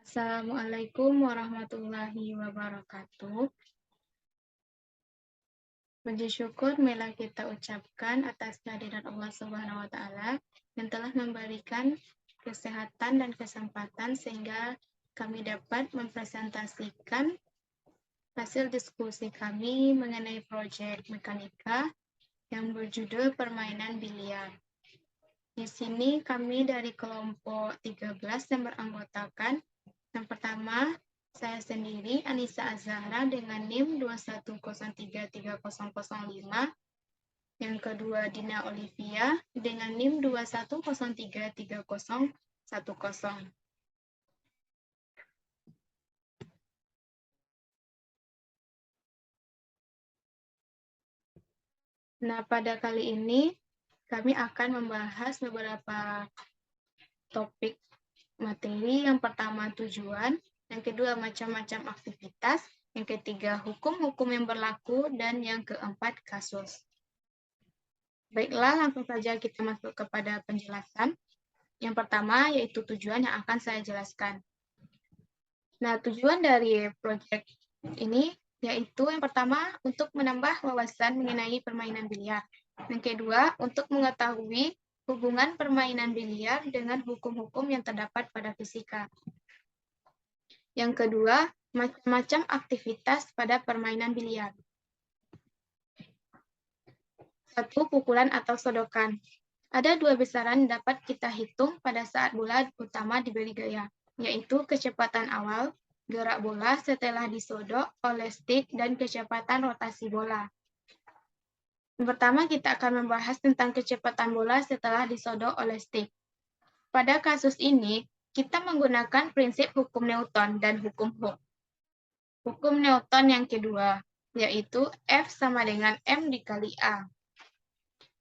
Assalamualaikum warahmatullahi wabarakatuh. Puji syukur marilah kita ucapkan atas kehadiran Allah Subhanahu wa taala yang telah memberikan kesehatan dan kesempatan sehingga kami dapat mempresentasikan hasil diskusi kami mengenai proyek mekanika yang berjudul permainan biliar. Di sini kami dari kelompok 13 yang beranggotakan. Yang pertama, saya sendiri, Anissa Azahra, dengan NIM 2103305. Yang kedua, Dina Olivia, dengan NIM 210331010. Nah, pada kali ini, kami akan membahas beberapa topik materi. Yang pertama, tujuan. Yang kedua, macam-macam aktivitas. Yang ketiga, hukum-hukum yang berlaku. Dan yang keempat, kasus. Baiklah, langsung saja kita masuk kepada penjelasan. Yang pertama, yaitu tujuan yang akan saya jelaskan. Nah, tujuan dari proyek ini yaitu yang pertama, untuk menambah wawasan mengenai permainan biliar. Yang kedua, untuk mengetahui hubungan permainan biliar dengan hukum-hukum yang terdapat pada fisika. Yang kedua, macam-macam aktivitas pada permainan biliar. 1. Pukulan atau sodokan. Ada dua besaran dapat kita hitung pada saat bola utama diberi gaya, yaitu kecepatan awal, gerak bola setelah disodok oleh stik, dan kecepatan rotasi bola. Yang pertama, kita akan membahas tentang kecepatan bola setelah disodok oleh stik. Pada kasus ini, kita menggunakan prinsip hukum Newton dan hukum Hooke. Hukum Newton yang kedua, yaitu F sama dengan M dikali A.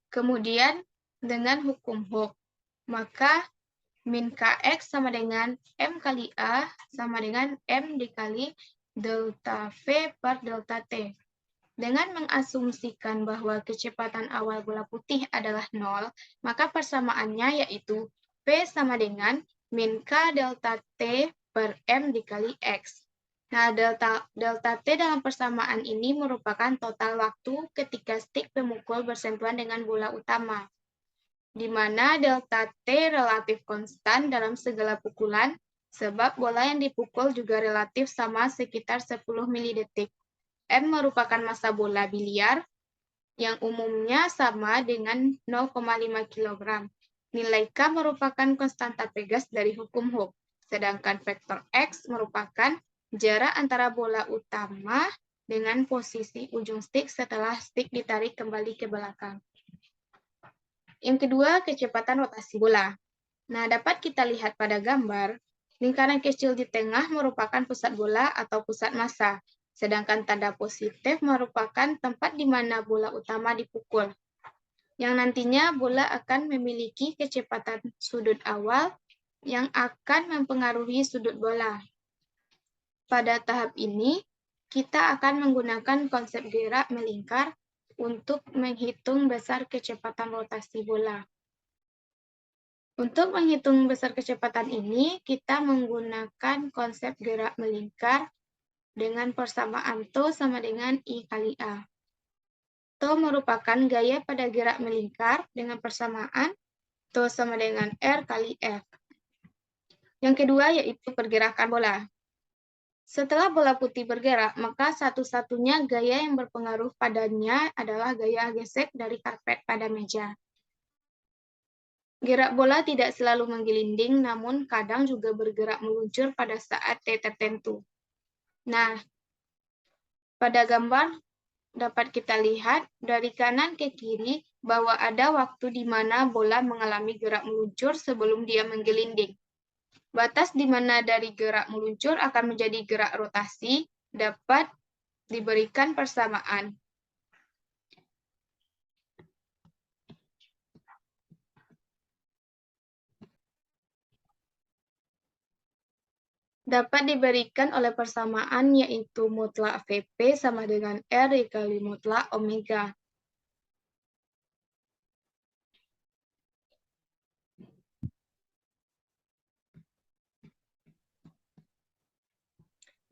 Kemudian, dengan hukum Hooke, maka min Kx sama dengan M kali A sama dengan M dikali delta V per delta T. Dengan mengasumsikan bahwa kecepatan awal bola putih adalah 0, maka persamaannya yaitu P sama dengan min K delta T per M dikali X. Nah, delta T dalam persamaan ini merupakan total waktu ketika stik pemukul bersentuhan dengan bola utama, di mana delta T relatif konstan dalam segala pukulan, sebab bola yang dipukul juga relatif sama sekitar 10 milidetik. M merupakan massa bola biliar yang umumnya sama dengan 0,5 kg. Nilai K merupakan konstanta Pegas dari hukum Hooke, sedangkan vektor X merupakan jarak antara bola utama dengan posisi ujung stik setelah stik ditarik kembali ke belakang. Yang kedua, kecepatan rotasi bola. Nah, dapat kita lihat pada gambar, lingkaran kecil di tengah merupakan pusat bola atau pusat massa, sedangkan tanda positif merupakan tempat di mana bola utama dipukul, yang nantinya bola akan memiliki kecepatan sudut awal yang akan mempengaruhi sudut bola. Pada tahap ini, kita akan menggunakan konsep gerak melingkar untuk menghitung besar kecepatan rotasi bola. Untuk menghitung besar kecepatan ini, kita menggunakan konsep gerak melingkar dengan persamaan T sama dengan I kali A. T merupakan gaya pada gerak melingkar dengan persamaan T sama dengan R kali F. Yang kedua yaitu pergerakan bola. Setelah bola putih bergerak, maka satu-satunya gaya yang berpengaruh padanya adalah gaya gesek dari karpet pada meja. Gerak bola tidak selalu menggelinding, namun kadang juga bergerak meluncur pada saat T tertentu. Nah, pada gambar dapat kita lihat dari kanan ke kiri bahwa ada waktu di mana bola mengalami gerak meluncur sebelum dia menggelinding. Batas di mana dari gerak meluncur akan menjadi gerak rotasi dapat diberikan persamaan. Dapat diberikan oleh persamaan yaitu mutlak Vp sama dengan R dikali mutlak omega.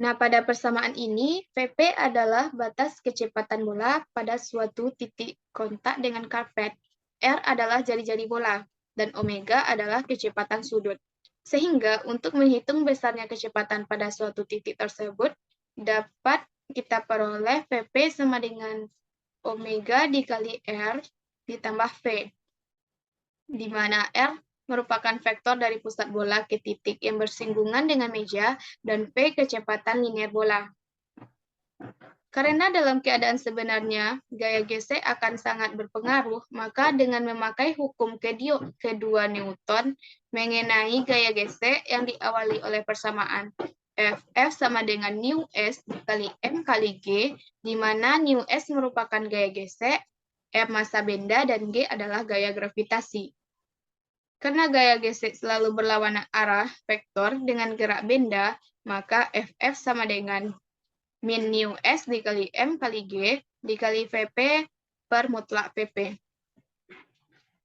Nah, pada persamaan ini, VP adalah batas kecepatan bola pada suatu titik kontak dengan karpet. R adalah jari-jari bola, dan omega adalah kecepatan sudut. Sehingga untuk menghitung besarnya kecepatan pada suatu titik tersebut, dapat kita peroleh VP sama dengan omega dikali R ditambah V, di mana R merupakan vektor dari pusat bola ke titik yang bersinggungan dengan meja, dan V kecepatan linier bola. Karena dalam keadaan sebenarnya, gaya gesek akan sangat berpengaruh, maka dengan memakai hukum kedua Newton mengenai gaya gesek yang diawali oleh persamaan Ff sama dengan nu s dikali m kali g, di mana nu s merupakan gaya gesek, m massa benda, dan g adalah gaya gravitasi. Karena gaya gesek selalu berlawanan arah vektor dengan gerak benda, maka Ff sama dengan min nu s dikali m kali g dikali Vp per mutlak Vp.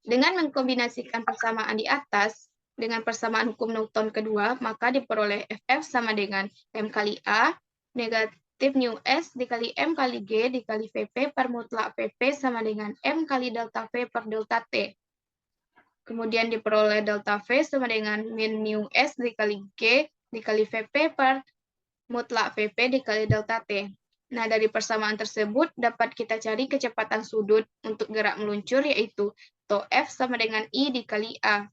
Dengan mengkombinasikan persamaan di atas dengan persamaan hukum Newton kedua, maka diperoleh Ff sama dengan m kali A negatif nu s dikali m kali g dikali Vp per mutlak Vp sama dengan m kali delta V per delta T. Kemudian diperoleh delta V sama dengan min nu s dikali G dikali Vp per mutlak Vp dikali delta T. Nah, dari persamaan tersebut dapat kita cari kecepatan sudut untuk gerak meluncur, yaitu tau F sama dengan I dikali A.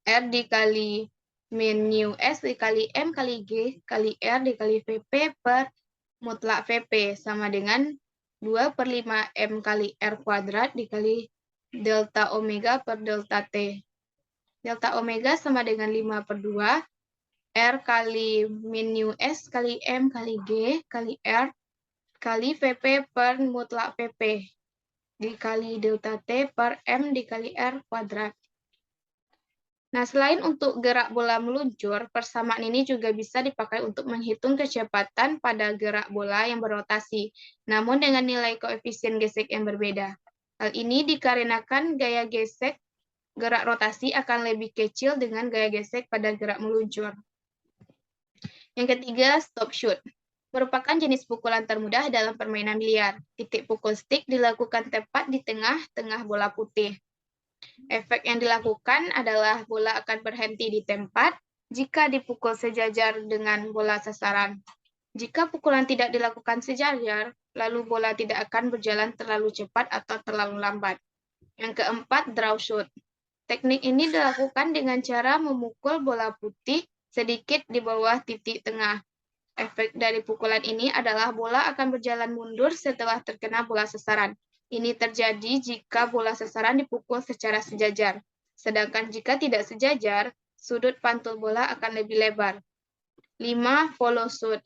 R dikali min nu S dikali M kali G kali R dikali Vp per mutlak Vp sama dengan 2/5 M kali R kuadrat dikali delta omega per delta T. Delta omega sama dengan 5/2 R kali min nu S kali M kali G kali R kali Vp per mutlak Vp dikali delta T per M dikali R kuadrat. Nah, selain untuk gerak bola meluncur, persamaan ini juga bisa dipakai untuk menghitung kecepatan pada gerak bola yang berotasi, namun dengan nilai koefisien gesek yang berbeda. Hal ini dikarenakan gaya gesek gerak rotasi akan lebih kecil dengan gaya gesek pada gerak meluncur. Yang ketiga, stop shoot. Merupakan jenis pukulan termudah dalam permainan biliar. Titik pukul stick dilakukan tepat di tengah-tengah bola putih. Efek yang dilakukan adalah bola akan berhenti di tempat jika dipukul sejajar dengan bola sasaran. Jika pukulan tidak dilakukan sejajar, lalu bola tidak akan berjalan terlalu cepat atau terlalu lambat. Yang keempat, draw shoot. Teknik ini dilakukan dengan cara memukul bola putih sedikit di bawah titik tengah. Efek dari pukulan ini adalah bola akan berjalan mundur setelah terkena bola sasaran. Ini terjadi jika bola sasaran dipukul secara sejajar. Sedangkan jika tidak sejajar, sudut pantul bola akan lebih lebar. 5. Follow shoot.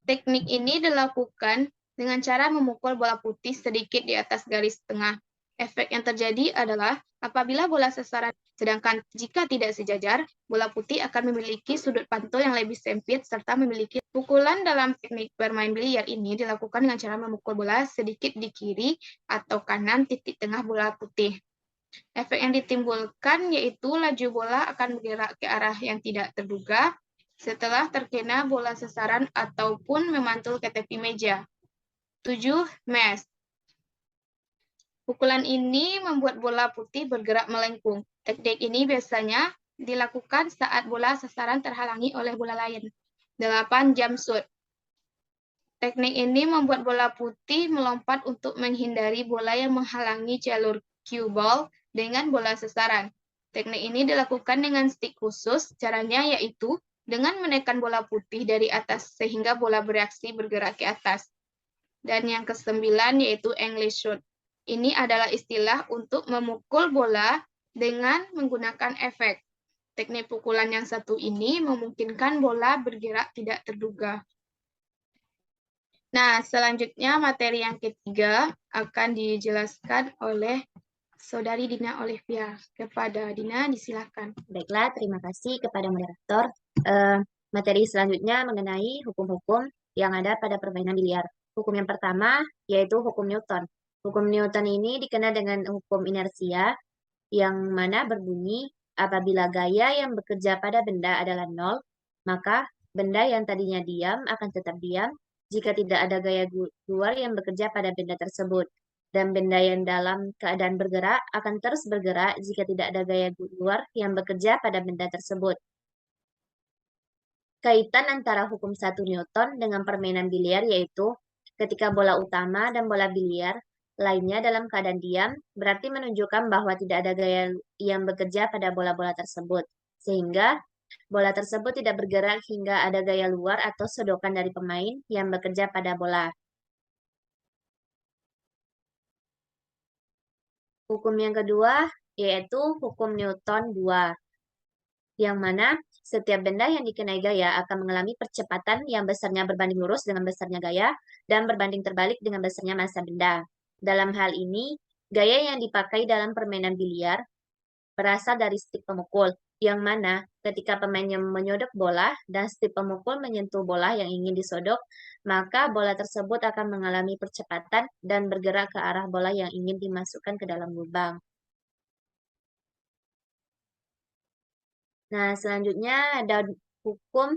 Teknik ini dilakukan dengan cara memukul bola putih sedikit di atas garis tengah. Efek yang terjadi adalah apabila bola sasaran, sedangkan jika tidak sejajar, bola putih akan memiliki sudut pantul yang lebih sempit serta memiliki pukulan. Dalam teknik bermain biliar ini dilakukan dengan cara memukul bola sedikit di kiri atau kanan titik tengah bola putih. Efek yang ditimbulkan yaitu laju bola akan bergerak ke arah yang tidak terduga setelah terkena bola sasaran ataupun memantul ke tepi meja. 7. Mash. Pukulan ini membuat bola putih bergerak melengkung. Teknik ini biasanya dilakukan saat bola sasaran terhalangi oleh bola lain. 8. Jump shoot. Teknik ini membuat bola putih melompat untuk menghindari bola yang menghalangi jalur cue ball dengan bola sasaran. Teknik ini dilakukan dengan stick khusus. Caranya yaitu dengan menekan bola putih dari atas sehingga bola bereaksi bergerak ke atas. Dan yang ke-9 yaitu English shoot. Ini adalah istilah untuk memukul bola dengan menggunakan efek. Teknik pukulan yang satu ini memungkinkan bola bergerak tidak terduga. Nah, selanjutnya materi yang ketiga akan dijelaskan oleh Saudari Dina Olivia. Kepada Dina, disilakan. Baiklah, terima kasih kepada moderator. Materi selanjutnya mengenai hukum-hukum yang ada pada permainan biliar. Hukum yang pertama yaitu hukum Newton. Hukum Newton ini dikenal dengan hukum inersia, yang mana berbunyi apabila gaya yang bekerja pada benda adalah nol, maka benda yang tadinya diam akan tetap diam jika tidak ada gaya luar yang bekerja pada benda tersebut. Dan benda yang dalam keadaan bergerak akan terus bergerak jika tidak ada gaya luar yang bekerja pada benda tersebut. Kaitan antara hukum 1 Newton dengan permainan biliar yaitu ketika bola utama dan bola biliar lainnya dalam keadaan diam, berarti menunjukkan bahwa tidak ada gaya yang bekerja pada bola-bola tersebut. Sehingga bola tersebut tidak bergerak hingga ada gaya luar atau sodokan dari pemain yang bekerja pada bola. Hukum yang kedua yaitu hukum Newton 2, yang mana setiap benda yang dikenai gaya akan mengalami percepatan yang besarnya berbanding lurus dengan besarnya gaya dan berbanding terbalik dengan besarnya massa benda. Dalam hal ini, gaya yang dipakai dalam permainan biliar berasal dari stik pemukul, yang mana ketika pemain yang menyodok bola dan stik pemukul menyentuh bola yang ingin disodok, maka bola tersebut akan mengalami percepatan dan bergerak ke arah bola yang ingin dimasukkan ke dalam lubang. Nah, selanjutnya ada hukum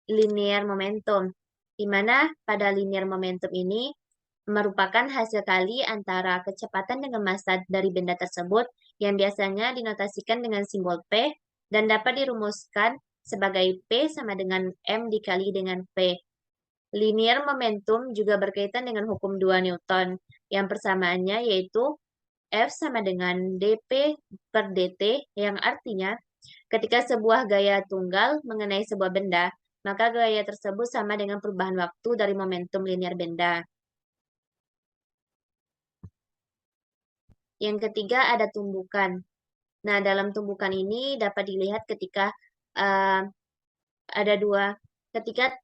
linear momentum, di mana pada linear momentum ini merupakan hasil kali antara kecepatan dengan massa dari benda tersebut yang biasanya dinotasikan dengan simbol P dan dapat dirumuskan sebagai P sama dengan M dikali dengan P. Linear momentum juga berkaitan dengan hukum 2 Newton, yang persamaannya yaitu F sama dengan dP per dt, yang artinya ketika sebuah gaya tunggal mengenai sebuah benda, maka gaya tersebut sama dengan perubahan waktu dari momentum linear benda. Yang ketiga ada tumbukan. Nah, dalam tumbukan ini dapat dilihat ketika ada ketika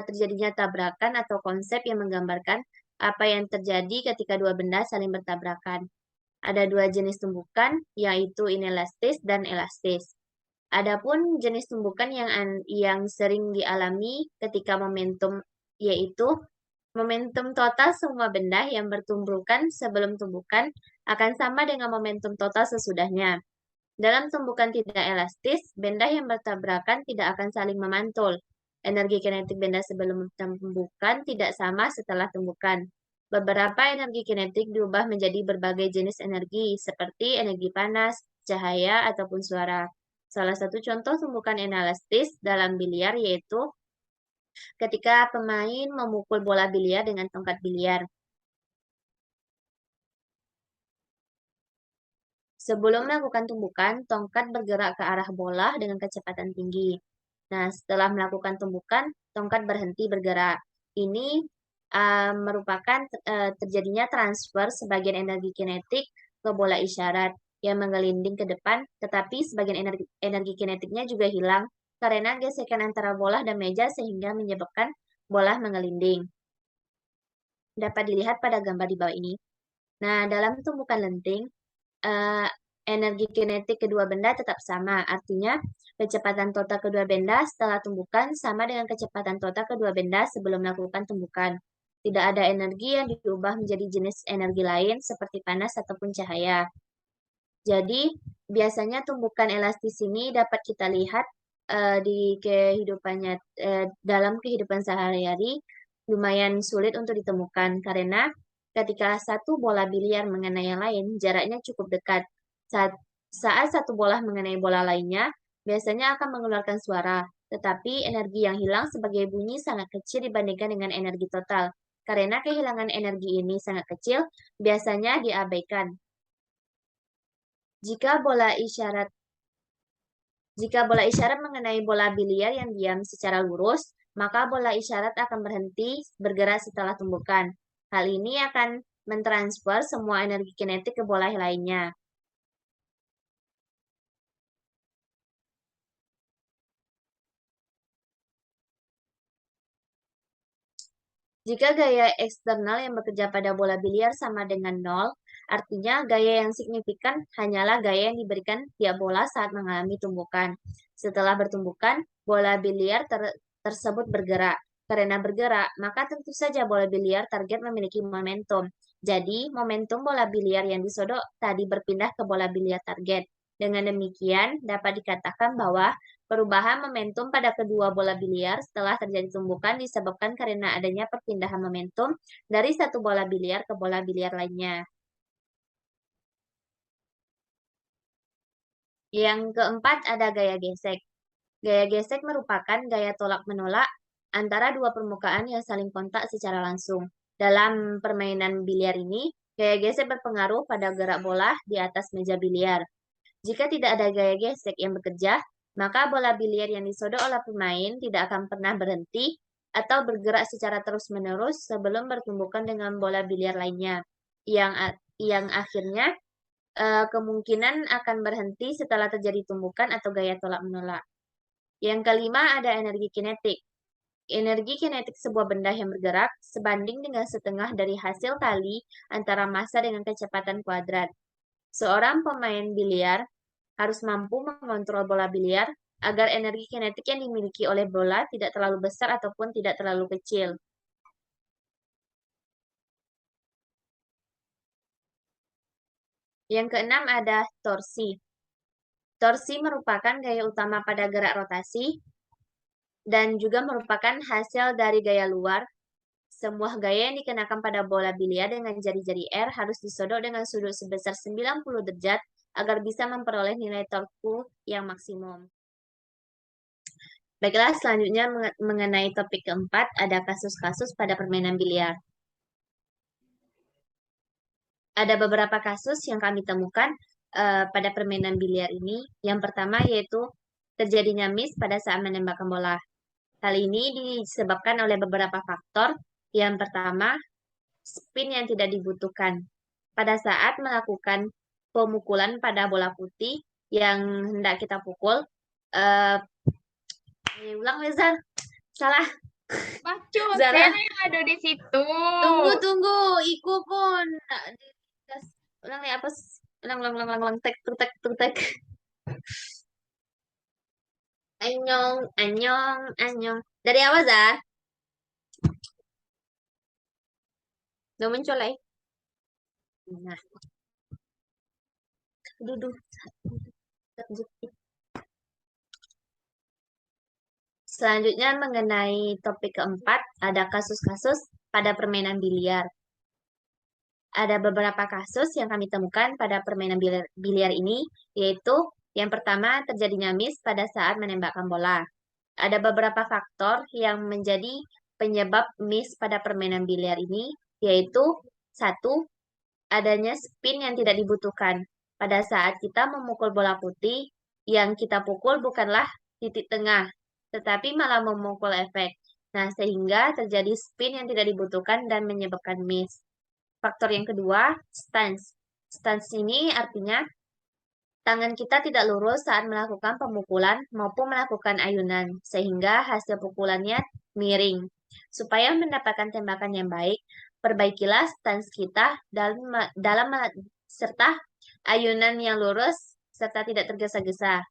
terjadinya tabrakan atau konsep yang menggambarkan apa yang terjadi ketika dua benda saling bertabrakan. Ada dua jenis tumbukan, yaitu inelastis dan elastis. Adapun jenis tumbukan yang sering dialami ketika momentum, yaitu momentum total semua benda yang bertumbukan sebelum tumbukan akan sama dengan momentum total sesudahnya. Dalam tumbukan tidak elastis, benda yang bertabrakan tidak akan saling memantul. Energi kinetik benda sebelum tumbukan tidak sama setelah tumbukan. Beberapa energi kinetik diubah menjadi berbagai jenis energi, seperti energi panas, cahaya, ataupun suara. Salah satu contoh tumbukan inelastis dalam biliar yaitu ketika pemain memukul bola biliar dengan tongkat biliar. Sebelum melakukan tumbukan, tongkat bergerak ke arah bola dengan kecepatan tinggi. Nah, setelah melakukan tumbukan, tongkat berhenti bergerak. Ini merupakan terjadinya transfer sebagian energi kinetik ke bola isyarat yang menggelinding ke depan, tetapi sebagian energi kinetiknya juga hilang karena gesekan antara bola dan meja sehingga menyebabkan bola menggelinding. Dapat dilihat pada gambar di bawah ini. Nah, dalam tumbukan lenting, energi kinetik kedua benda tetap sama. Artinya, kecepatan total kedua benda setelah tumbukan sama dengan kecepatan total kedua benda sebelum melakukan tumbukan. Tidak ada energi yang diubah menjadi jenis energi lain seperti panas ataupun cahaya. Jadi, biasanya tumbukan elastis ini dapat kita lihat di kehidupannya dalam kehidupan sehari-hari lumayan sulit untuk ditemukan karena ketika satu bola biliar mengenai yang lain, jaraknya cukup dekat. Saat satu bola mengenai bola lainnya, biasanya akan mengeluarkan suara, tetapi energi yang hilang sebagai bunyi sangat kecil dibandingkan dengan energi total. Karena kehilangan energi ini sangat kecil, biasanya diabaikan. Jika bola isyarat mengenai bola biliar yang diam secara lurus, maka bola isyarat akan berhenti bergerak setelah tumbukan. Hal ini akan mentransfer semua energi kinetik ke bola lainnya. Jika gaya eksternal yang bekerja pada bola biliar sama dengan 0, artinya gaya yang signifikan hanyalah gaya yang diberikan tiap bola saat mengalami tumbukan. Setelah bertumbukan, bola biliar tersebut bergerak. Karena bergerak, maka tentu saja bola biliar target memiliki momentum. Jadi, momentum bola biliar yang disodok tadi berpindah ke bola biliar target. Dengan demikian, dapat dikatakan bahwa Perubahan momentum pada kedua bola biliar setelah terjadi tumbukan disebabkan karena adanya perpindahan momentum dari satu bola biliar ke bola biliar lainnya. Yang keempat ada gaya gesek. Gaya gesek merupakan gaya tolak-menolak antara dua permukaan yang saling kontak secara langsung. Dalam permainan biliar ini, gaya gesek berpengaruh pada gerak bola di atas meja biliar. Jika tidak ada gaya gesek yang bekerja, maka bola biliar yang disodok oleh pemain tidak akan pernah berhenti atau bergerak secara terus-menerus sebelum bertumbukan dengan bola biliar lainnya, yang akhirnya kemungkinan akan berhenti setelah terjadi tumbukan atau gaya tolak-menolak. Yang kelima ada energi kinetik. Energi kinetik sebuah benda yang bergerak sebanding dengan setengah dari hasil kali antara massa dengan kecepatan kuadrat. Seorang pemain biliar harus mampu mengontrol bola biliar agar energi kinetik yang dimiliki oleh bola tidak terlalu besar ataupun tidak terlalu kecil. Yang keenam ada torsi. Torsi merupakan gaya utama pada gerak rotasi dan juga merupakan hasil dari gaya luar. Semua gaya yang dikenakan pada bola biliar dengan jari-jari R harus disodok dengan sudut sebesar 90 derajat agar bisa memperoleh nilai torque yang maksimum. Baiklah, selanjutnya mengenai topik keempat, ada kasus-kasus pada permainan biliar. Ada beberapa kasus yang kami temukan pada permainan biliar ini. Yang pertama yaitu terjadinya miss pada saat menembakkan bola. Hal ini disebabkan oleh beberapa faktor. Yang pertama, spin yang tidak dibutuhkan. Pada saat melakukan pemukulan pada bola putih yang hendak kita pukul, ulang Lezar, salah. Bacu, Zara. saya yang ada di situ. Tunggu, Iku pun. Ulang nih apa? Ulang, tek. Anyong. Dari awal, Zar? Udah muncul, Nah. Duduk. Selanjutnya mengenai topik keempat, ada kasus-kasus pada permainan biliar. Ada beberapa kasus yang kami temukan pada permainan biliar ini, yaitu yang pertama terjadinya miss pada saat menembakkan bola. Ada beberapa faktor yang menjadi penyebab miss pada permainan biliar ini, yaitu satu, adanya spin yang tidak dibutuhkan. Pada saat kita memukul bola putih, yang kita pukul bukanlah titik tengah, tetapi malah memukul efek. Nah, sehingga terjadi spin yang tidak dibutuhkan dan menyebabkan miss. Faktor yang kedua, stance. Stance ini artinya tangan kita tidak lurus saat melakukan pemukulan maupun melakukan ayunan, sehingga hasil pukulannya miring. Supaya mendapatkan tembakan yang baik, perbaikilah stance kita dalam serta ayunan yang lurus serta tidak tergesa-gesa.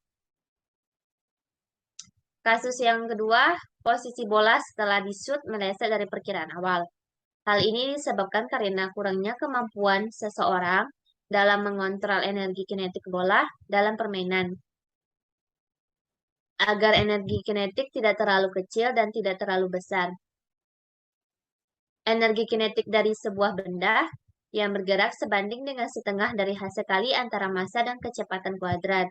Kasus yang kedua, posisi bola setelah di-shoot meleset dari perkiraan awal. Hal ini disebabkan karena kurangnya kemampuan seseorang dalam mengontrol energi kinetik bola dalam permainan. Agar energi kinetik tidak terlalu kecil dan tidak terlalu besar. Energi kinetik dari sebuah benda yang bergerak sebanding dengan setengah dari hasil kali antara massa dan kecepatan kuadrat.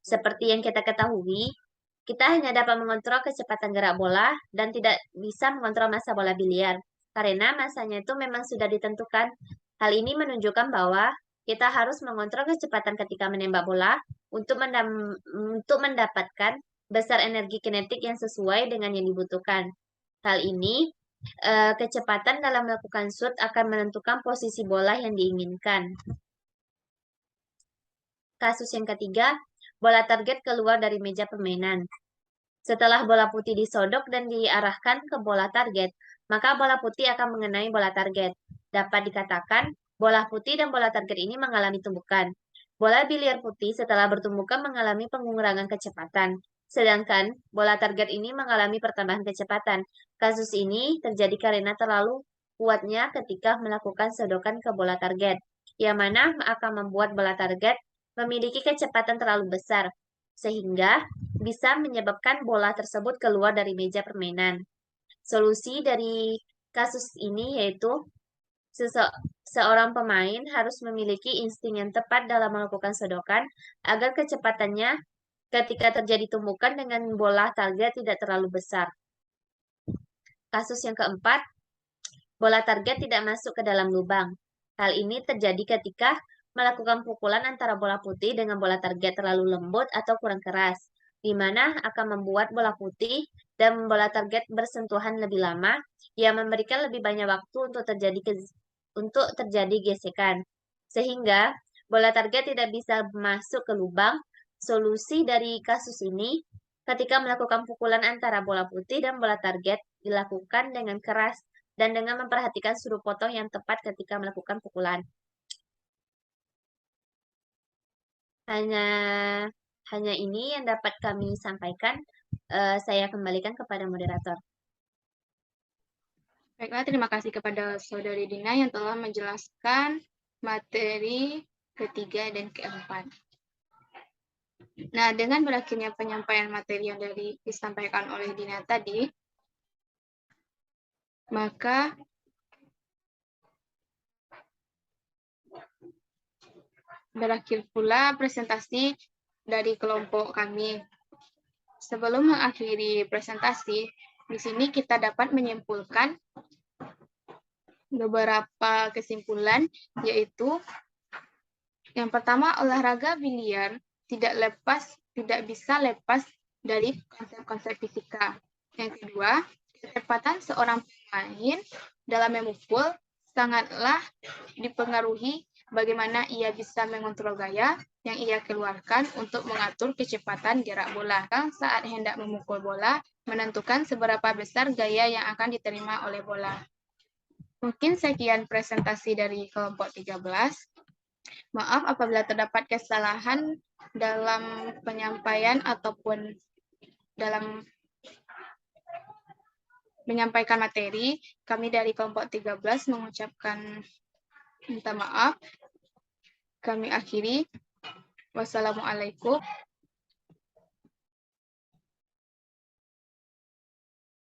Seperti yang kita ketahui, kita hanya dapat mengontrol kecepatan gerak bola dan tidak bisa mengontrol massa bola biliar. Karena massanya itu memang sudah ditentukan. Hal ini menunjukkan bahwa kita harus mengontrol kecepatan ketika menembak bola untuk mendapatkan besar energi kinetik yang sesuai dengan yang dibutuhkan. Hal ini, kecepatan dalam melakukan shoot akan menentukan posisi bola yang diinginkan. Kasus yang ketiga, bola target keluar dari meja permainan. Setelah bola putih disodok dan diarahkan ke bola target, maka bola putih akan mengenai bola target. Dapat dikatakan, bola putih dan bola target ini mengalami tumbukan. Bola biliar putih setelah bertumbukan mengalami pengurangan kecepatan, sedangkan bola target ini mengalami pertambahan kecepatan. Kasus ini terjadi karena terlalu kuatnya ketika melakukan sodokan ke bola target, yang mana akan membuat bola target memiliki kecepatan terlalu besar, sehingga bisa menyebabkan bola tersebut keluar dari meja permainan. Solusi dari kasus ini yaitu seorang pemain harus memiliki insting yang tepat dalam melakukan sodokan agar kecepatannya ketika terjadi tumpukan dengan bola target tidak terlalu besar. Kasus yang keempat, bola target tidak masuk ke dalam lubang. Hal ini terjadi ketika melakukan pukulan antara bola putih dengan bola target terlalu lembut atau kurang keras, di mana akan membuat bola putih dan bola target bersentuhan lebih lama, yang memberikan lebih banyak waktu untuk terjadi gesekan. Sehingga bola target tidak bisa masuk ke lubang. Solusi dari kasus ini, ketika melakukan pukulan antara bola putih dan bola target, dilakukan dengan keras dan dengan memperhatikan sudut potong yang tepat ketika melakukan pukulan. Hanya ini yang dapat kami sampaikan. Saya kembalikan kepada moderator. Baiklah, terima kasih kepada Saudari Dina yang telah menjelaskan materi ketiga dan keempat. Nah, dengan berakhirnya penyampaian materi yang disampaikan oleh Dina tadi, maka berakhir pula presentasi dari kelompok kami. Sebelum mengakhiri presentasi, di sini kita dapat menyimpulkan beberapa kesimpulan, yaitu yang pertama, olahraga biliar tidak bisa lepas dari konsep-konsep fisika. Yang kedua, kecepatan seorang pemain dalam memukul sangatlah dipengaruhi bagaimana ia bisa mengontrol gaya yang ia keluarkan untuk mengatur kecepatan gerak bola. Saat hendak memukul bola, menentukan seberapa besar gaya yang akan diterima oleh bola. Mungkin sekian presentasi dari kelompok 13. Maaf apabila terdapat kesalahan dalam penyampaian ataupun dalam menyampaikan materi. Kami dari kelompok 13 mengucapkan minta maaf. Kami akhiri. Wassalamualaikum